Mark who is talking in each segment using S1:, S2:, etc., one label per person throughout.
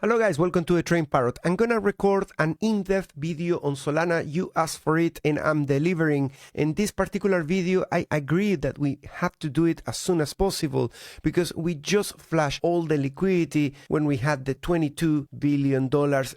S1: Hello guys, welcome to Train Parrot. I'm gonna record an in-depth video on Solana. You asked for it and I'm delivering. In this particular video, I agree that we have to do it as soon as possible because we just flashed all the liquidity when we had the $22 billion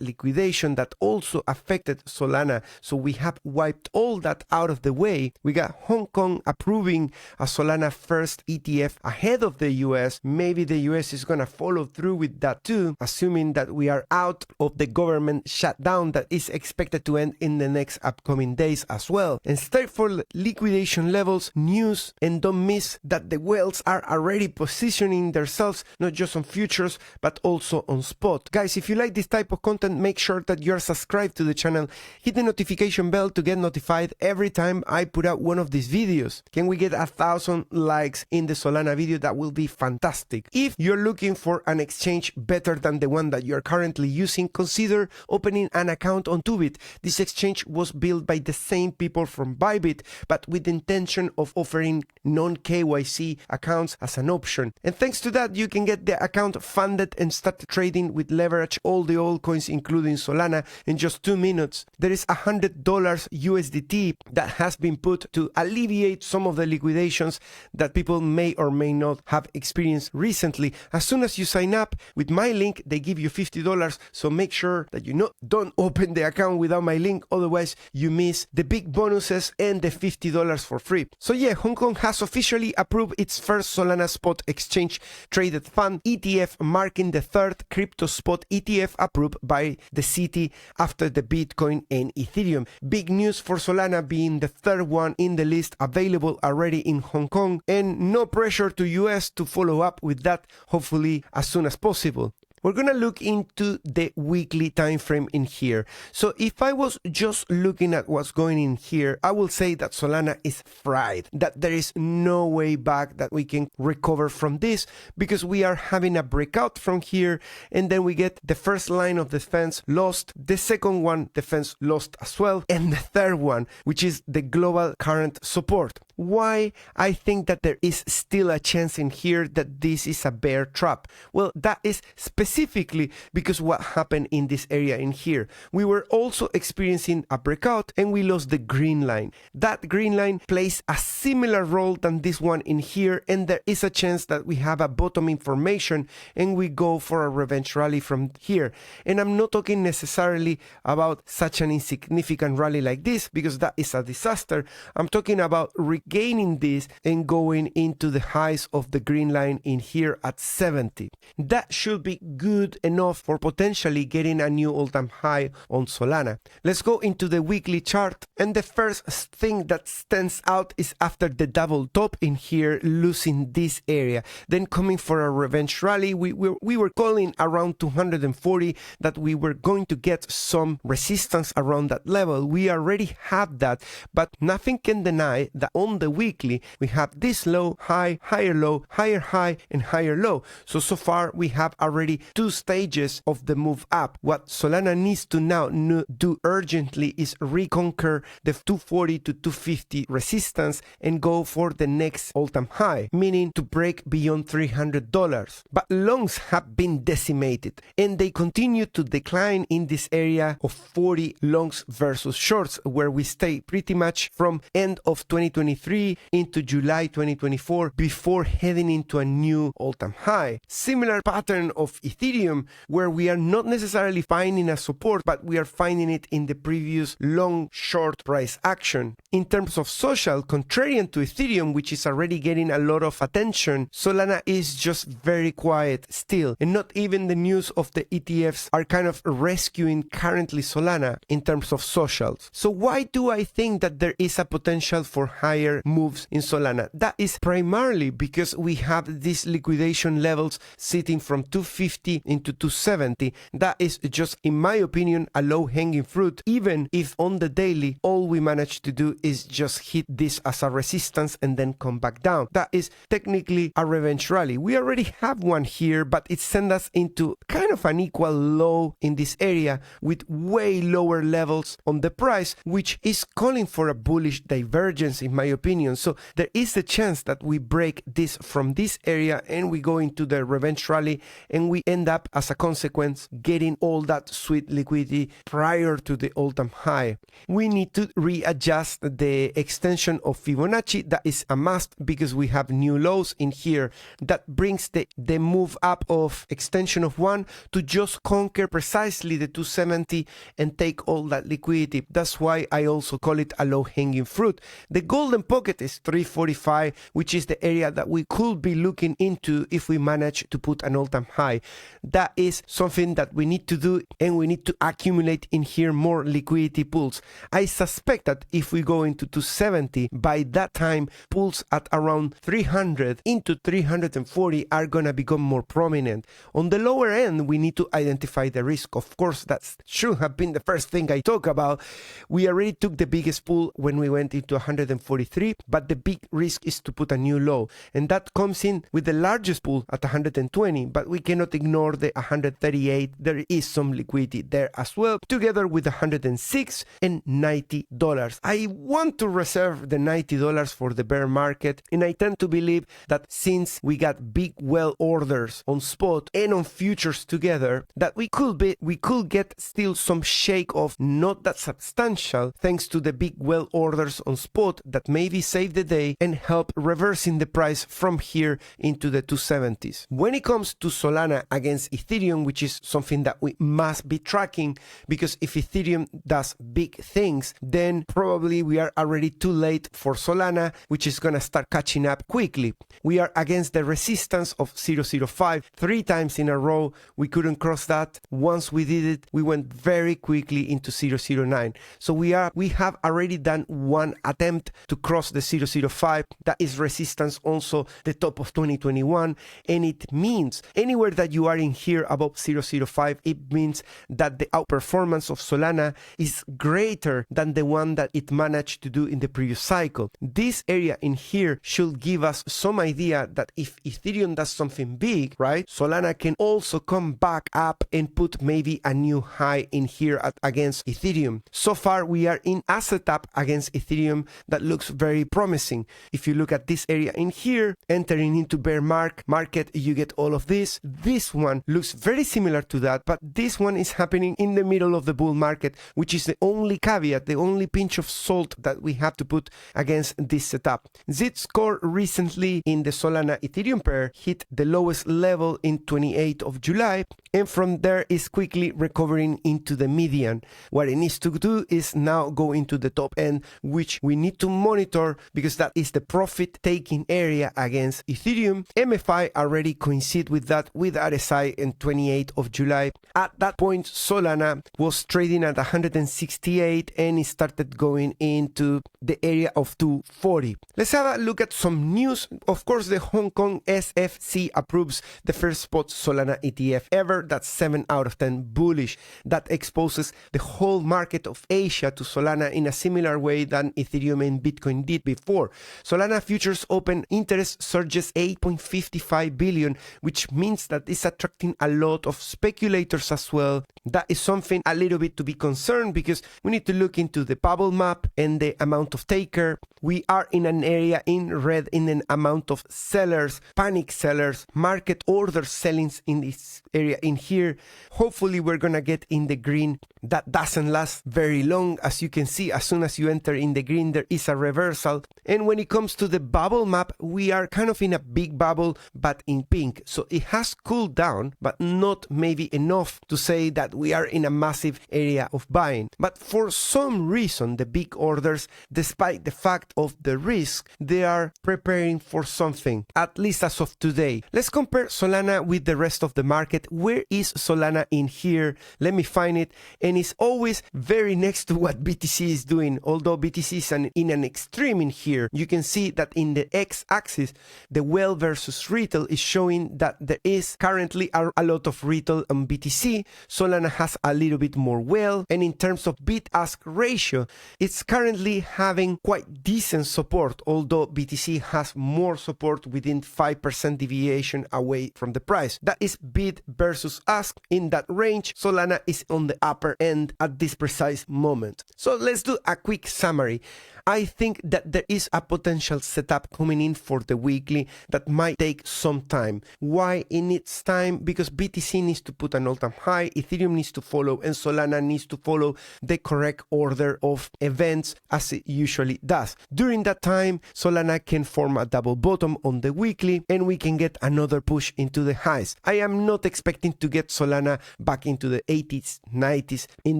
S1: liquidation that also affected Solana. So we have wiped all that out of the way. We got Hong Kong approving a Solana first ETF ahead of the US. Maybe the US is gonna follow through with that too, assuming that we are out of the government shutdown that is expected to end in the next upcoming days as well. And stay for liquidation levels, news, and don't miss that the whales are already positioning themselves not just on futures but also on spot. Guys, if you like this type of content, make sure that you're subscribed to the channel, hit the notification bell to get notified every time I put out one of these videos. Can we get 1,000 likes in the Solana video? That will be fantastic. If you're looking for an exchange better than the one that you're currently using, consider opening an account on Tubit. This exchange was built by the same people from Bybit, but with the intention of offering non-KYC accounts as an option. And thanks to that, you can get the account funded and start trading with leverage all the altcoins, including Solana, in just 2 minutes. There is $100 USDT that has been put to alleviate some of the liquidations that people may or may not have experienced recently. As soon as you sign up with my link, they give you $50, so make sure that you don't open the account without my link, otherwise you miss the big bonuses and the $50 for free. So yeah, Hong Kong has officially approved its first Solana spot exchange traded fund ETF, marking the third crypto spot ETF approved by the city after the Bitcoin and Ethereum. Big news for Solana being the third one in the list, available already in Hong Kong, and no pressure to US to follow up with that, hopefully as soon as possible. We're gonna look into the weekly time frame in here. So if I was just looking at what's going in here, I will say that Solana is fried, that there is no way back that we can recover from this because we are having a breakout from here, and then we get the first line of defense lost, the second one defense lost as well, and the third one, which is the global current support. Why I think that there is still a chance in here that this is a bear trap? Well, that is specifically because what happened in this area in here. We were also experiencing a breakout and we lost the green line. That green line plays a similar role than this one in here, and there is a chance that we have a bottoming formation and we go for a revenge rally from here. And I'm not talking necessarily about such an insignificant rally like this because that is a disaster. I'm talking about regaining this and going into the highs of the green line in here at 70. That should be good enough for potentially getting a new all-time high on Solana. Let's go into the weekly chart, and the first thing that stands out is after the double top in here, losing this area, then coming for a revenge rally. We were calling around 240 that we were going to get some resistance around that level. We already have that, but nothing can deny that on the weekly we have this low, high, higher low, higher high, and higher low. So far we have already 2 stages of the move up. What Solana needs to now do urgently is reconquer the 240 to 250 resistance and go for the next all-time high, meaning to break beyond $300. But longs have been decimated and they continue to decline in this area of 40 longs versus shorts, where we stay pretty much from end of 2023 into July 2024 before heading into a new all-time high. Similar pattern of Ethereum, where we are not necessarily finding a support, but we are finding it in the previous long-short price action. In terms of social, contrarian to Ethereum, which is already getting a lot of attention, Solana is just very quiet still, and not even the news of the ETFs are kind of rescuing currently Solana in terms of socials. So why do I think that there is a potential for higher moves in Solana? That is primarily because we have these liquidation levels sitting from 250 into 270. That is just, in my opinion, a low-hanging fruit, even if on the daily all we manage to do is just hit this as a resistance and then come back down. That is technically a revenge rally. We already have one here, but it sent us into kind of an equal low in this area with way lower levels on the price, which is calling for a bullish divergence, in my opinion. opinion. So there is a chance that we break this from this area and we go into the revenge rally and we end up as a consequence getting all that sweet liquidity prior to the all-time high. We need to readjust the extension of Fibonacci. That is a must because we have new lows in here. That brings the move up of extension of 1 to just conquer precisely the 270 and take all that liquidity. That's why I also call it a low-hanging fruit. The golden pocket is 345, which is the area that we could be looking into if we manage to put an all-time high. That is something that we need to do, and we need to accumulate in here more liquidity pools. I suspect that if we go into 270, by that time pools at around 300 into 340 are gonna become more prominent. On the lower end, we need to identify the risk. Of course, that should have been the first thing I talk about. We already took the biggest pool when we went into 143, but the big risk is to put a new low, and that comes in with the largest pool at 120, but we cannot ignore the 138. There is some liquidity there as well, together with $106 and $90. I want to reserve the $90 for the bear market, and I tend to believe that since we got big well orders on spot and on futures together, that we could get still some shake off, not that substantial, thanks to the big well orders on spot that maybe save the day and help reversing the price from here into the 270s. When it comes to Solana against Ethereum, which is something that we must be tracking, because if Ethereum does big things, then probably we are already too late for Solana, which is gonna start catching up quickly. We are against the resistance of 0.05 3 times in a row. We couldn't cross that. Once we did it, we went very quickly into 0.09. So we have already done one attempt to cross the 0.05. That is resistance, also the top of 2021, and it means anywhere that you are in here above 0.05, it means that the outperformance of Solana is greater than the one that it managed to do in the previous cycle. This area in here should give us some idea that if Ethereum does something big, right, Solana can also come back up and put maybe a new high in here against Ethereum. So far, we are in a setup against Ethereum that looks very promising. If you look at this area in here, entering into bear market, you get all of this. This one looks very similar to that, but this one is happening in the middle of the bull market, which is the only caveat, the only pinch of salt that we have to put against this setup. Z-score recently in the Solana Ethereum pair hit the lowest level in 28th of July, and from there is quickly recovering into the median. What it needs to do is now go into the top end, which we need to monitor because that is the profit taking area against Ethereum. MFI already coincide with that with RSI in 28th of July. At that point, Solana was trading at 168 and it started going into the area of 240. Let's have a look at some news. Of course, the Hong Kong SFC approves the first spot Solana ETF ever. That's 7 out of 10 bullish. That exposes the whole market of Asia to Solana in a similar way than Ethereum and Bitcoin did before. Solana futures open interest surges 8.55 billion, which means that it's attracting a lot of speculators as well. That is something a little bit to be concerned because we need to look into the bubble map and the amount of taker. We are in an area in red in an amount of sellers, panic sellers, market order sellings in this area in here. Hopefully we're gonna get in the green. That doesn't last very long. As you can see, as soon as you enter in the green, there is a reversal. And when it comes to the bubble map, we are kind of in a big bubble, but in pink. So it has cooled down, but not maybe enough to say that we are in a massive area of buying. But for some reason, the big orders, despite the fact of the risk, they are preparing for something, at least as of today. Let's compare Solana with the rest of the market. Where is Solana in here? Let me find it. And it's always very next to what BTC is doing. Although BTC is in an extreme in here, you can see that in the x-axis, the well versus retail is showing that there is currently a lot of retail on BTC. Solana has a little bit more well. And in terms of bid-ask ratio, it's currently having quite decent support, although BTC has more support within 5% deviation away from the price. That is bid versus ask. In that range, Solana is on the upper end at this precise moment. So let's do a quick summary. I think that there is a potential setup coming in for the weekly that might take some time. Why it needs time? Because BTC needs to put an all-time high, Ethereum needs to follow, and Solana needs to follow the correct order of events as it usually does. During that time, Solana can form a double bottom on the weekly and we can get another push into the highs. I am not expecting to get Solana back into the 80s, 90s in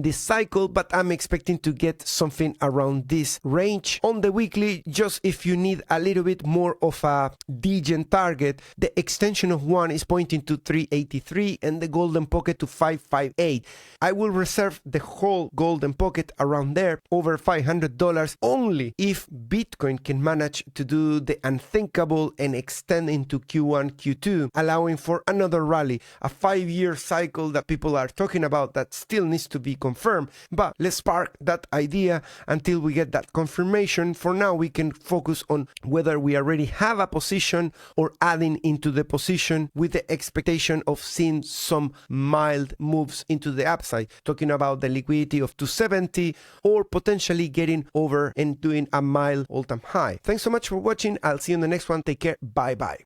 S1: this cycle, but I'm expecting to get something around this range on the weekly. Just if you need a little bit more of a degen target, the extension of one is pointing to 383 and the golden pocket to 558. I will reserve the whole golden pocket around there, over $500, only if Bitcoin can manage to do the unthinkable and extend into Q1, Q2, allowing for another rally, a 5-year cycle that people are talking about that still needs to be confirmed. But let's park that idea until we get that confirmation. For now, we can focus on whether we already have a position or adding into the position with the expectation of seeing some mild moves into the upside, talking about the liquidity of 270 or potentially getting over and doing a mild all-time high. Thanks so much for watching. I'll see you in the next one. Take care. Bye-bye.